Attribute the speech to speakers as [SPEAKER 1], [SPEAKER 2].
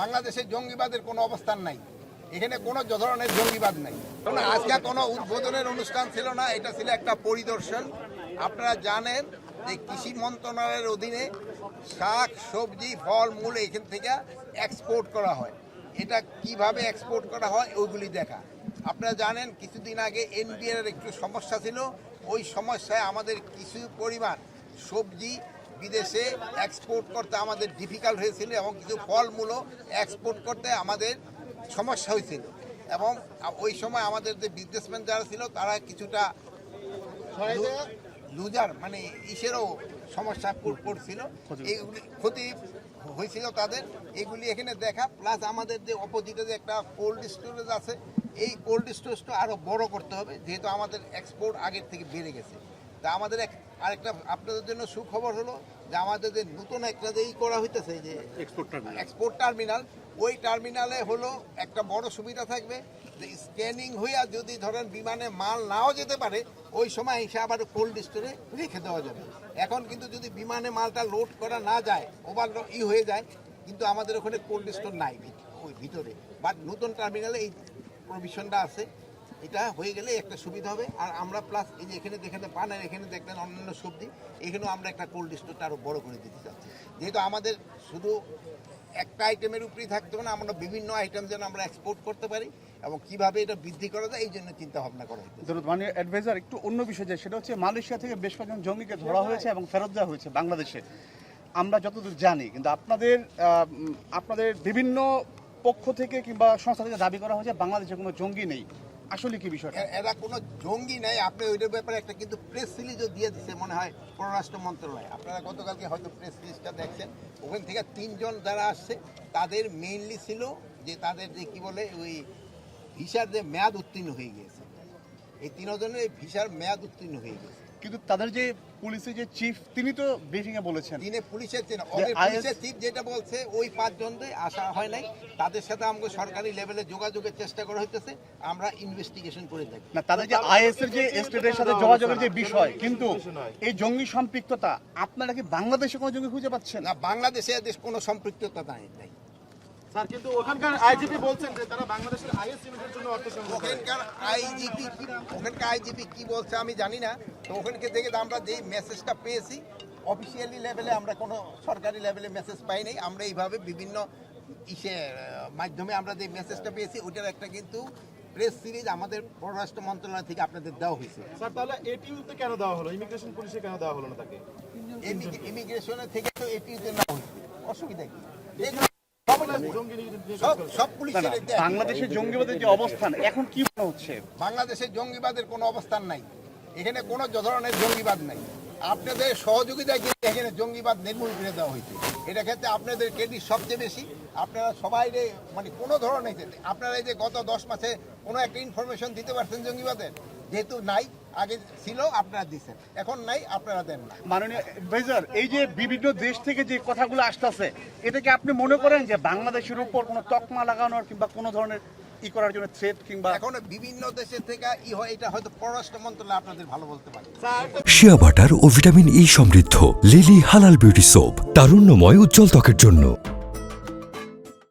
[SPEAKER 1] বাংলাদেশে জঙ্গিবাদের কোনো অবস্থান নাই, এখানে কোনো ধরনের জঙ্গিবাদ নাই। আজকে কোনো উদ্বোধনের অনুষ্ঠান ছিল না, এটা ছিল একটা পরিদর্শন। আপনারা জানেন যে কৃষি মন্ত্রণালয়ের অধীনে শাক সবজি ফল মূল এখান থেকে এক্সপোর্ট করা হয়। এটা কিভাবে এক্সপোর্ট করা হয় ওইগুলি দেখা। আপনারা জানেন কিছুদিন আগে এনবিআর একটু সমস্যা ছিল, ওই সমস্যায় আমাদের কিছু পরিমাণ সবজি বিদেশে এক্সপোর্ট করতে আমাদের ডিফিকাল্ট হয়েছিল এবং কিছু ফলমূলও এক্সপোর্ট করতে আমাদের সমস্যা হয়েছিল। এবং ওই সময় আমাদের যে বিজনেসম্যান যারা ছিল তারা কিছুটা লুজার মানে ইসেরও সমস্যা পড়ছিল, এইগুলি ক্ষতি হয়েছিল তাদের। এগুলি এখানে দেখা, প্লাস আমাদের যে অপোজিটে যে একটা কোল্ড স্টোরেজ আছে, এই কোল্ড স্টোরেজটা আরও বড় করতে হবে, যেহেতু আমাদের এক্সপোর্ট আগের থেকে বেড়ে গেছে। তা আমাদের আরেকটা আপনাদের জন্য সুখবর হলো যে আমাদের যে নতুন একটা যে করা হইতেছে যে এক্সপোর্ট টার্মিনাল, ওই টার্মিনালে হলো একটা বড় সুবিধা থাকবে যে স্ক্যানিং হইয়া যদি ধরেন বিমানে মাল নাও যেতে পারে, ওই সময় এসে আবার কোল্ড স্টোরে রেখে দেওয়া যাবে। এখন কিন্তু যদি বিমানে মালটা লোড করা না যায়, ওভার হয়ে যায়, কিন্তু আমাদের ওখানে কোল্ড স্টোর নাই ওই ভিতরে। বাট নতুন টার্মিনালে এই প্রভিশনটা আছে, এটা হয়ে গেলে একটা সুবিধা হবে। আর আমরা প্লাস এই যে এখানে দেখেন পানের, এখানে দেখলেন অন্যান্য সবজি, এখানেও আমরা একটা কোল্ড স্টোরটা আরও বড় করে দিতে চাচ্ছি, যেহেতু আমাদের শুধু একটা আইটেমের উপরেই থাকতে হবে না, আমরা বিভিন্ন আইটেম যেন আমরা এক্সপোর্ট করতে পারি এবং কিভাবে এটা বৃদ্ধি করা যায় এই জন্য চিন্তা ভাবনা করা হয়েছে।
[SPEAKER 2] মানে অ্যাডভাইজার একটু অন্য বিষয়, যে সেটা হচ্ছে মালয়েশিয়া থেকে বেশ কয়েকজন জঙ্গিকে ধরা হয়েছে এবং ফেরত দেওয়া হয়েছে বাংলাদেশে, আমরা যতদূর জানি। কিন্তু আপনাদের বিভিন্ন পক্ষ থেকে কিংবা সংস্থা থেকে দাবি করা হয়েছে বাংলাদেশে কোনো জঙ্গি নেই। আসলে কি বিষয়?
[SPEAKER 1] এরা কোনো জঙ্গি নাই। আপনি ওইটার ব্যাপারে একটা কিন্তু প্রেস রিলিজও দিয়ে দিচ্ছে মনে হয় পররাষ্ট্র মন্ত্রণালয়। আপনারা গতকালকে হয়তো প্রেস রিলিজটা দেখছেন, ওখান থেকে 3 জন যারা আসছে তাদের মেইনলি ছিল যে তাদের যে কি বলে ওই ভিসার যে মেয়াদ উত্তীর্ণ হয়ে গিয়েছে, এই 3 জনের ভিসার মেয়াদ উত্তীর্ণ হয়ে গেছে।
[SPEAKER 2] কিন্তু তাদের যে পুলিশের যে চিফ, তিনি তো ব্রিফিং এ বলেছেন,
[SPEAKER 1] তিনি পুলিশের চিফ যেটা বলছে ওই 5 জনকে আসা হয় নাই, তাদের সাথে আমাকে সরকারি লেভেলে যোগাযোগের চেষ্টা করা হইতেছে, আমরা ইনভেস্টিগেশন করে থাকি।
[SPEAKER 2] না, তাদের যে আইএস এর যে স্টেটের সাথে যোগাযোগের যে বিষয়, কিন্তু এই জঙ্গি সম্পৃক্ততা, আপনারা কি বাংলাদেশে কোনো জঙ্গি খুঁজে পাচ্ছেন?
[SPEAKER 1] না, বাংলাদেশে এদের কোনো সম্পৃক্ততা নাই।
[SPEAKER 3] স্যার, কিন্তু ওখানকার আইজিপি বলছেন যে তারা বাংলাদেশের আইএস ইউনিটের জন্য অর্থ সংগ্রহ করে।
[SPEAKER 1] ওখানকার আইজিপি কি বলছে আমি জানি না। তো ওখানকে থেকে আমরা যেই মেসেজটা পেয়েছি, অফিসিয়ালি লেভেলে আমরা কোনো সরকারি লেভেলে মেসেজ পাই নাই। আমরা এইভাবে বিভিন্ন মাধ্যমে আমরা যে মেসেজটা পেয়েছি, ওইটার একটা কিন্তু প্রেস সিরিজ আমাদের পররাষ্ট্র মন্ত্রণালয় থেকে আপনাদের দেওয়া হয়েছে।
[SPEAKER 3] স্যার, তাহলে এটিইউতে কেন দেওয়া হলো, ইমিগ্রেশন পুলিশে কেন দেওয়া হলো না তাকে?
[SPEAKER 1] ইমিগ্রেশনের থেকে তো এটিইউতে না হয়েছে, অসুবিধা কি?
[SPEAKER 2] বাংলাদেশের জঙ্গিবাদের যে অবস্থান এখন কি মনে হচ্ছে?
[SPEAKER 1] বাংলাদেশের জঙ্গিবাদের কোনো অবস্থান নাই, এখানে কোনো ধরনের জঙ্গিবাদ নাই। আপনাদের সহযোগিতায় কিন্তু এখানে জঙ্গিবাদ নির্মূল করে দেওয়া হয়েছে। এটা ক্ষেত্রে আপনাদের ক্রেডিট সবচেয়ে বেশি। আপনারা সবাই মানে কোনো ধরনের, আপনারা এই যে গত 10 মাসে কোনো একটা ইনফরমেশন দিতে পারছেন জঙ্গিবাদের? যেহেতু নাই, আগে ছিল আপনারা দিচ্ছেন, এখন নাই আপনারা দেন না।
[SPEAKER 2] মাননীয় অ্যাডভাইজার, এই যে বিভিন্ন দেশ থেকে যে কথাগুলো আসতেছে, এটাকে আপনি মনে করেন যে বাংলাদেশের উপর কোনো তকমা লাগানোর কিংবা কোনো ধরনের করার জন্য থ্রেট, কিংবা
[SPEAKER 1] এখন বিভিন্ন দেশের থেকে হয়, এটা হয়তো পররাষ্ট্র মন্ত্রণালয় আপনাদের ভালো বলতে পারে।
[SPEAKER 4] শিয়া বাটার ও ভিটামিন ই সমৃদ্ধ লিলি হালাল বিউটি সোপ, তারুণ্যময় উজ্জ্বল ত্বকের জন্য।